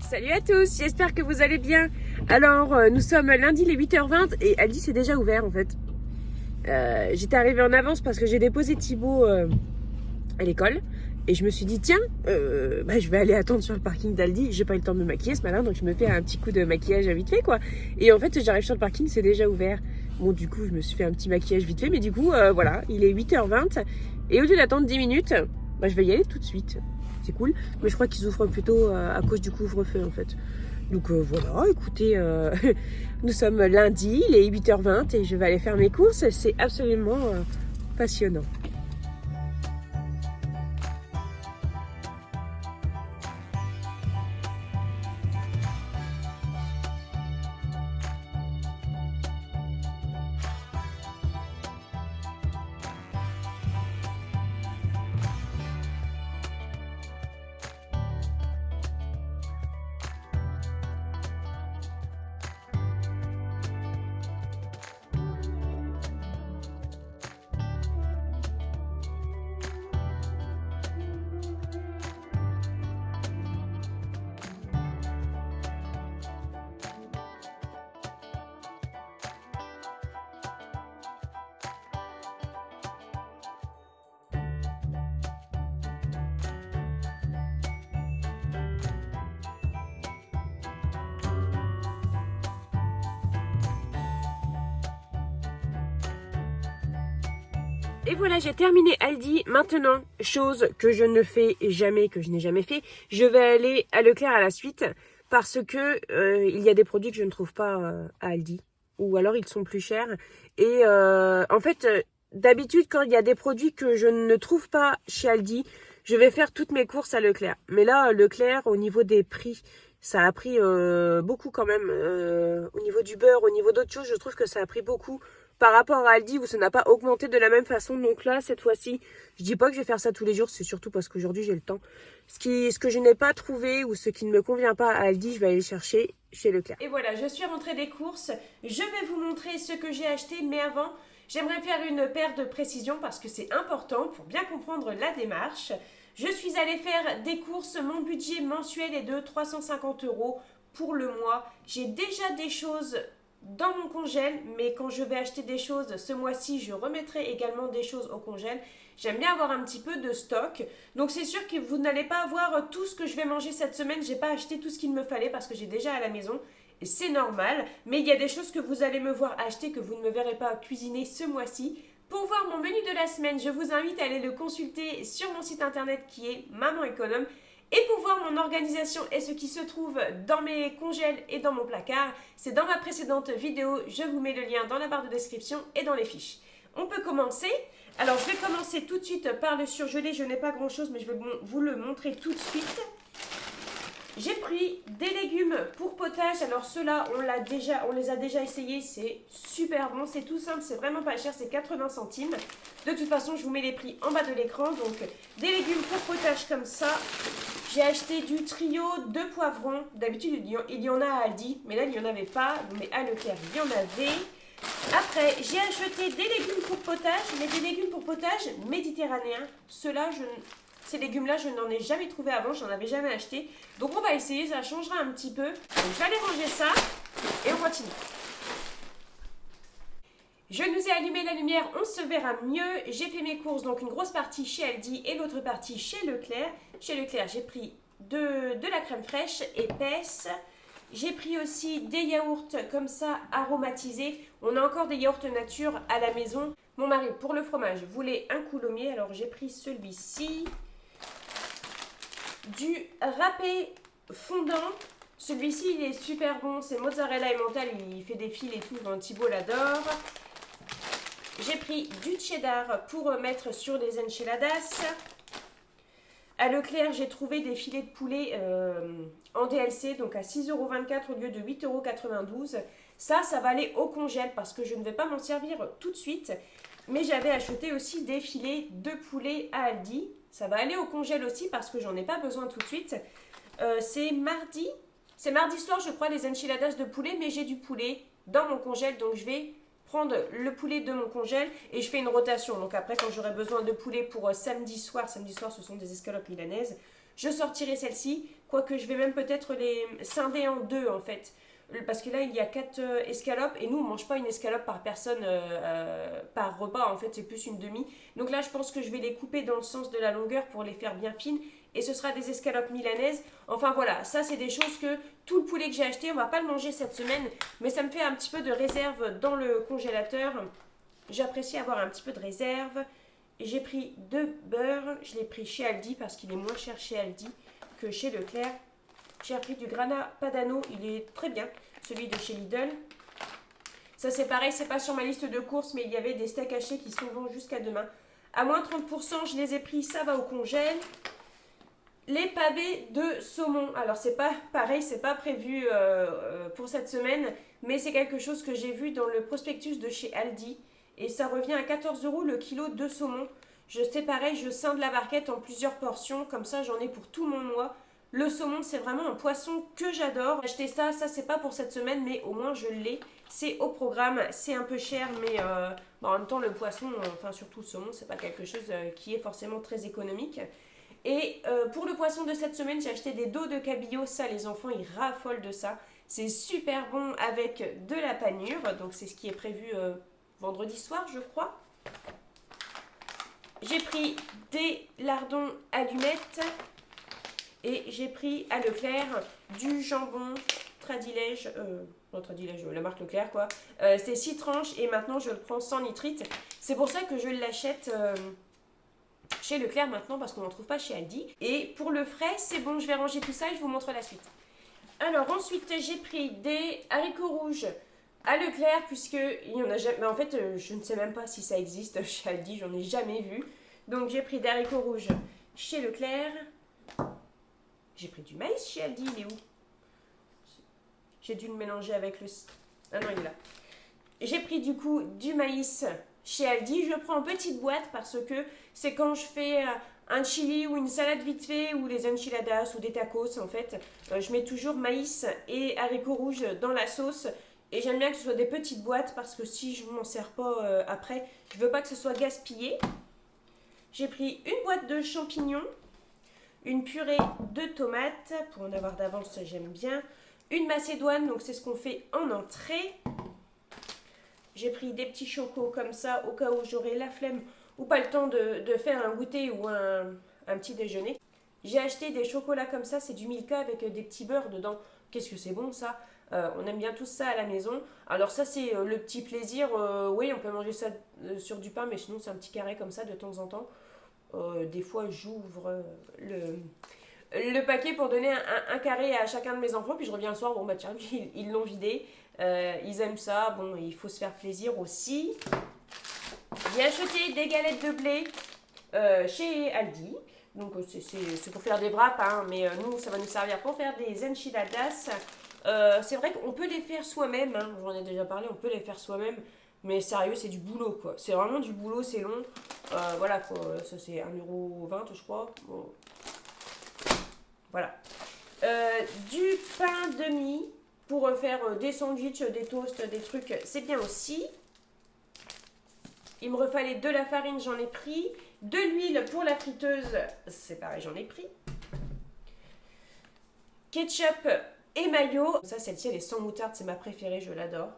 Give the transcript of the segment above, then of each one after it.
Salut à tous, j'espère que vous allez bien. Alors, nous sommes lundi les 8h20 et Aldi c'est déjà ouvert en fait. J'étais arrivée en avance parce que j'ai déposé Thibaut à l'école et je me suis dit tiens, je vais aller attendre sur le parking d'Aldi. J'ai pas eu le temps de me maquiller ce matin donc je me fais un petit coup de maquillage vite fait quoi. Et en fait j'arrive sur le parking, c'est déjà ouvert. Bon du coup je me suis fait un petit maquillage vite fait mais du coup voilà, il est 8h20 et au lieu d'attendre 10 minutes, je vais y aller tout de suite. C'est cool, mais je crois qu'ils ouvrent plutôt à cause du couvre-feu en fait. Donc voilà, écoutez, nous sommes lundi, il est 8h20 et je vais aller faire mes courses, c'est absolument passionnant. Et voilà, j'ai terminé Aldi. Maintenant, chose que je ne fais jamais, que je n'ai jamais fait, je vais aller à Leclerc à la suite parce que il y a des produits que je ne trouve pas à Aldi ou alors ils sont plus chers. Et en fait, d'habitude, quand il y a des produits que je ne trouve pas chez Aldi, je vais faire toutes mes courses à Leclerc. Mais là, Leclerc, au niveau des prix, ça a pris beaucoup quand même. Au niveau du beurre, au niveau d'autres choses, je trouve que ça a pris beaucoup par rapport à Aldi où ça n'a pas augmenté de la même façon. Donc là, cette fois-ci, je dis pas que je vais faire ça tous les jours, c'est surtout parce qu'aujourd'hui j'ai le temps. Ce que je n'ai pas trouvé ou ce qui ne me convient pas à Aldi, je vais aller chercher chez Leclerc. Et voilà, je suis rentrée des courses. Je vais vous montrer ce que j'ai acheté, mais avant, j'aimerais faire une paire de précisions parce que c'est important pour bien comprendre la démarche. Je suis allée faire des courses, mon budget mensuel est de 350 € pour le mois. J'ai déjà des choses dans mon congèle, mais quand je vais acheter des choses ce mois-ci, je remettrai également des choses au congèle. J'aime bien avoir un petit peu de stock. Donc c'est sûr que vous n'allez pas avoir tout ce que je vais manger cette semaine. J'ai pas acheté tout ce qu'il me fallait parce que j'ai déjà à la maison. Et c'est normal. Mais il y a des choses que vous allez me voir acheter que vous ne me verrez pas cuisiner ce mois-ci. Pour voir mon menu de la semaine, je vous invite à aller le consulter sur mon site internet qui est Maman Économe. Et pour voir mon organisation et ce qui se trouve dans mes congèles et dans mon placard, c'est dans ma précédente vidéo, je vous mets le lien dans la barre de description et dans les fiches. On peut commencer. Alors je vais commencer tout de suite par le surgelé, je n'ai pas grand chose mais je vais vous le montrer tout de suite. J'ai pris des légumes pour potage, alors ceux-là on les a déjà essayés, c'est super bon, c'est tout simple, c'est vraiment pas cher, c'est 80 centimes. De toute façon je vous mets les prix en bas de l'écran, donc des légumes pour potage comme ça. J'ai acheté du trio de poivrons, d'habitude il y en a à Aldi, mais là il n'y en avait pas, mais à Leclerc il y en avait. Après j'ai acheté des légumes pour potage, mais des légumes pour potage méditerranéens, ces légumes-là, je n'en ai jamais trouvé avant, j'en avais jamais acheté. Donc on va essayer, ça changera un petit peu. Donc je vais aller ranger ça et on continue. Je nous ai allumé la lumière, on se verra mieux. J'ai fait mes courses, donc une grosse partie chez Aldi et l'autre partie chez Leclerc. Chez Leclerc, j'ai pris de la crème fraîche épaisse. J'ai pris aussi des yaourts comme ça aromatisés. On a encore des yaourts nature à la maison. Mon mari, pour le fromage, voulait un coulommiers, alors j'ai pris celui-ci. Du râpé fondant. Celui-ci, il est super bon. C'est mozzarella et mental. Il fait des fils et tout. Thibaut l'adore. J'ai pris du cheddar pour mettre sur les enchiladas. À Leclerc, j'ai trouvé des filets de poulet en DLC, donc à 6,24 € au lieu de 8,92 €. Ça va aller au congèle parce que je ne vais pas m'en servir tout de suite. Mais j'avais acheté aussi des filets de poulet à Aldi. Ça va aller au congèle aussi parce que j'en ai pas besoin tout de suite. C'est mardi soir, je crois, les enchiladas de poulet, mais j'ai du poulet dans mon congèle, donc je vais prendre le poulet de mon congèle et je fais une rotation. Donc après, quand j'aurai besoin de poulet pour samedi soir, ce sont des escalopes milanaises, je sortirai celle-ci. Quoique je vais même peut-être les scinder en deux en fait. Parce que là, il y a 4 escalopes et nous, on mange pas une escalope par personne par repas. En fait, c'est plus une demi. Donc là, je pense que je vais les couper dans le sens de la longueur pour les faire bien fines. Et ce sera des escalopes milanaises. Enfin voilà, ça c'est des choses que tout le poulet que j'ai acheté, on va pas le manger cette semaine. Mais ça me fait un petit peu de réserve dans le congélateur. J'apprécie avoir un petit peu de réserve. J'ai pris 2 beurres. Je l'ai pris chez Aldi parce qu'il est moins cher chez Aldi que chez Leclerc. J'ai pris du Grana Padano, il est très bien, celui de chez Lidl. Ça c'est pareil, c'est pas sur ma liste de courses, mais il y avait des steaks hachés qui sont bons jusqu'à demain. À moins 30%, je les ai pris, ça va au congèle. Les pavés de saumon. Alors c'est pas pareil, c'est pas prévu pour cette semaine, mais c'est quelque chose que j'ai vu dans le prospectus de chez Aldi. Et ça revient à 14 € le kilo de saumon. Je sais pareil, je scinde la barquette en plusieurs portions, comme ça j'en ai pour tout mon mois. Le saumon, c'est vraiment un poisson que j'adore. J'ai acheté ça, c'est pas pour cette semaine, mais au moins je l'ai. C'est au programme, c'est un peu cher, mais en même temps, le poisson, enfin surtout le saumon, c'est pas quelque chose qui est forcément très économique. Et pour le poisson de cette semaine, j'ai acheté des dos de cabillaud. Ça, les enfants, ils raffolent de ça. C'est super bon avec de la panure. Donc, c'est ce qui est prévu vendredi soir, je crois. J'ai pris des lardons allumettes. Et j'ai pris à Leclerc du jambon Tradilège, la marque Leclerc quoi. C'était 6 tranches et maintenant je le prends sans nitrite. C'est pour ça que je l'achète chez Leclerc maintenant parce qu'on n'en trouve pas chez Aldi. Et pour le frais, c'est bon, je vais ranger tout ça et je vous montre la suite. Alors ensuite, j'ai pris des haricots rouges à Leclerc puisque il y en a jamais. Mais en fait, je ne sais même pas si ça existe chez Aldi, j'en ai jamais vu. Donc j'ai pris des haricots rouges chez Leclerc. J'ai pris du maïs chez Aldi, il est où? J'ai dû le mélanger avec le... Ah non, il est là. J'ai pris du coup du maïs chez Aldi. Je le prends en petite boîte parce que c'est quand je fais un chili ou une salade vite fait ou les enchiladas ou des tacos en fait. Je mets toujours maïs et haricots rouges dans la sauce. Et j'aime bien que ce soit des petites boîtes parce que si je ne m'en sers pas après, je veux pas que ce soit gaspillé. J'ai pris une boîte de champignons. Une purée de tomates, pour en avoir d'avance, j'aime bien. Une macédoine, donc c'est ce qu'on fait en entrée. J'ai pris des petits chocos comme ça, au cas où j'aurai la flemme ou pas le temps de faire un goûter ou un petit déjeuner. J'ai acheté des chocolats comme ça, c'est du Milka avec des petits beurres dedans. Qu'est-ce que c'est bon ça, on aime bien tous ça à la maison. Alors ça c'est le petit plaisir, oui on peut manger ça sur du pain, mais sinon c'est un petit carré comme ça de temps en temps. Des fois j'ouvre le paquet pour donner un carré à chacun de mes enfants, puis je reviens le soir, bon bah tiens, ils l'ont vidé, ils aiment ça, bon il faut se faire plaisir aussi. J'ai acheté des galettes de blé chez Aldi, donc c'est pour faire des wraps, hein, mais nous ça va nous servir pour faire des enchiladas. C'est vrai qu'on peut les faire soi-même, hein, j'en ai déjà parlé, on peut les faire soi-même. Mais sérieux, c'est du boulot quoi. C'est vraiment du boulot, c'est long. Voilà quoi. Ça c'est 1,20 € je crois. Bon. Voilà. Du pain demi pour faire des sandwichs, des toasts, des trucs. C'est bien aussi. Il me refallait de la farine, j'en ai pris. De l'huile pour la friteuse. C'est pareil, j'en ai pris. Ketchup et mayo. Ça, celle-ci, elle est sans moutarde. C'est ma préférée, je l'adore.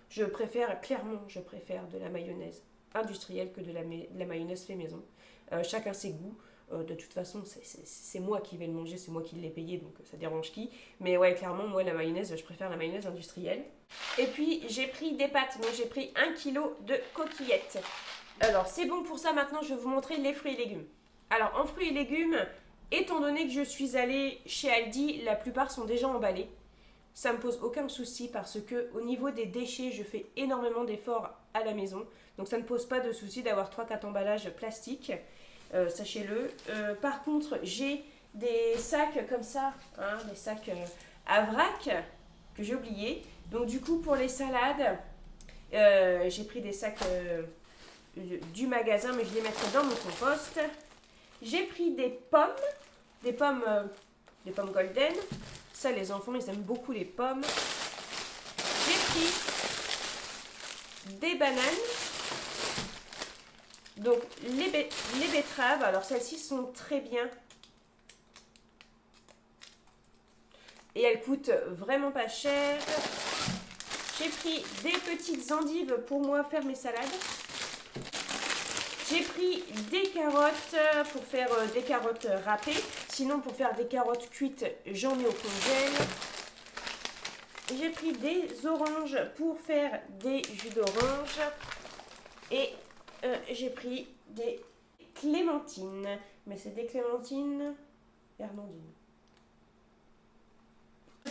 Je préfère de la mayonnaise industrielle que de la mayonnaise fait maison. Chacun ses goûts. De toute façon, c'est moi qui vais le manger, c'est moi qui l'ai payé, donc ça dérange qui. Mais ouais, clairement, moi, la mayonnaise, je préfère la mayonnaise industrielle. Et puis, j'ai pris des pâtes. Donc, j'ai pris 1 kg de coquillettes. Alors, c'est bon pour ça. Maintenant, je vais vous montrer les fruits et légumes. Alors, en fruits et légumes, étant donné que je suis allée chez Aldi, la plupart sont déjà emballés. Ça me pose aucun souci parce que au niveau des déchets, je fais énormément d'efforts à la maison. Donc ça ne pose pas de souci d'avoir 3-4 emballages plastiques, sachez-le. Par contre, j'ai des sacs comme ça, hein, des sacs à vrac que j'ai oublié. Donc du coup, pour les salades, j'ai pris des sacs du magasin, mais je les mettrai dans mon compost. J'ai pris des pommes golden. Ça, les enfants, ils aiment beaucoup les pommes. J'ai pris des bananes. Donc, les betteraves. Alors, celles-ci sont très bien. et elles coûtent vraiment pas cher. J'ai pris des petites endives pour moi faire mes salades. J'ai pris des carottes pour faire des carottes râpées. Sinon, pour faire des carottes cuites, j'en mets au congèle. J'ai pris des oranges pour faire des jus d'orange. Et j'ai pris des clémentines. Mais c'est des clémentines Hernandine.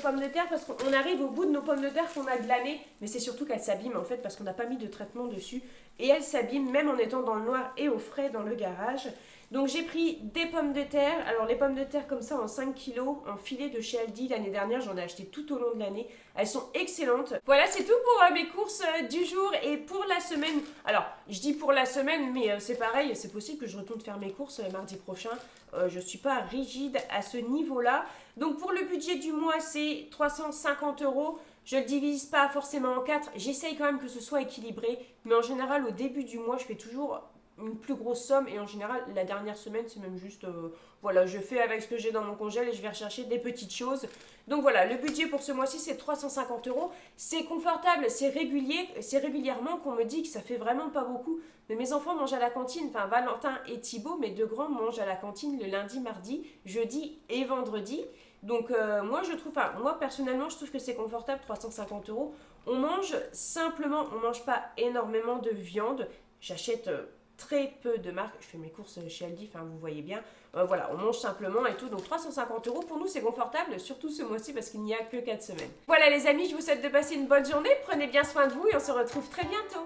Pommes de terre parce qu'on arrive au bout de nos pommes de terre qu'on a glanées, mais c'est surtout qu'elles s'abîment en fait parce qu'on n'a pas mis de traitement dessus et elles s'abîment même en étant dans le noir et au frais dans le garage. Donc j'ai pris des pommes de terre, alors les pommes de terre comme ça en 5 kilos, en filet de chez Aldi, l'année dernière j'en ai acheté tout au long de l'année, elles sont excellentes. Voilà, c'est tout pour mes courses du jour et pour la semaine. Alors je dis pour la semaine mais c'est pareil, c'est possible que je retourne faire mes courses mardi prochain, je suis pas rigide à ce niveau là. Donc pour le budget du mois c'est 350 €. Je ne le divise pas forcément en 4, j'essaye quand même que ce soit équilibré, mais en général au début du mois je fais toujours une plus grosse somme et en général la dernière semaine c'est même juste voilà, je fais avec ce que j'ai dans mon congèle et je vais rechercher des petites choses. Donc voilà, le budget pour ce mois-ci c'est 350 €. C'est confortable, c'est régulier, c'est régulièrement qu'on me dit que ça fait vraiment pas beaucoup. Mais mes enfants mangent à la cantine, enfin Valentin et Thibaut, mes deux grands mangent à la cantine le lundi, mardi, jeudi et vendredi. Donc moi je trouve, enfin moi personnellement je trouve que c'est confortable, 350 €. On mange simplement, on mange pas énormément de viande. J'achète très peu de marques, je fais mes courses chez Aldi, enfin vous voyez bien. Voilà, on mange simplement et tout, donc 350 € pour nous c'est confortable, surtout ce mois-ci parce qu'il n'y a que 4 semaines. Voilà les amis, je vous souhaite de passer une bonne journée, prenez bien soin de vous et on se retrouve très bientôt.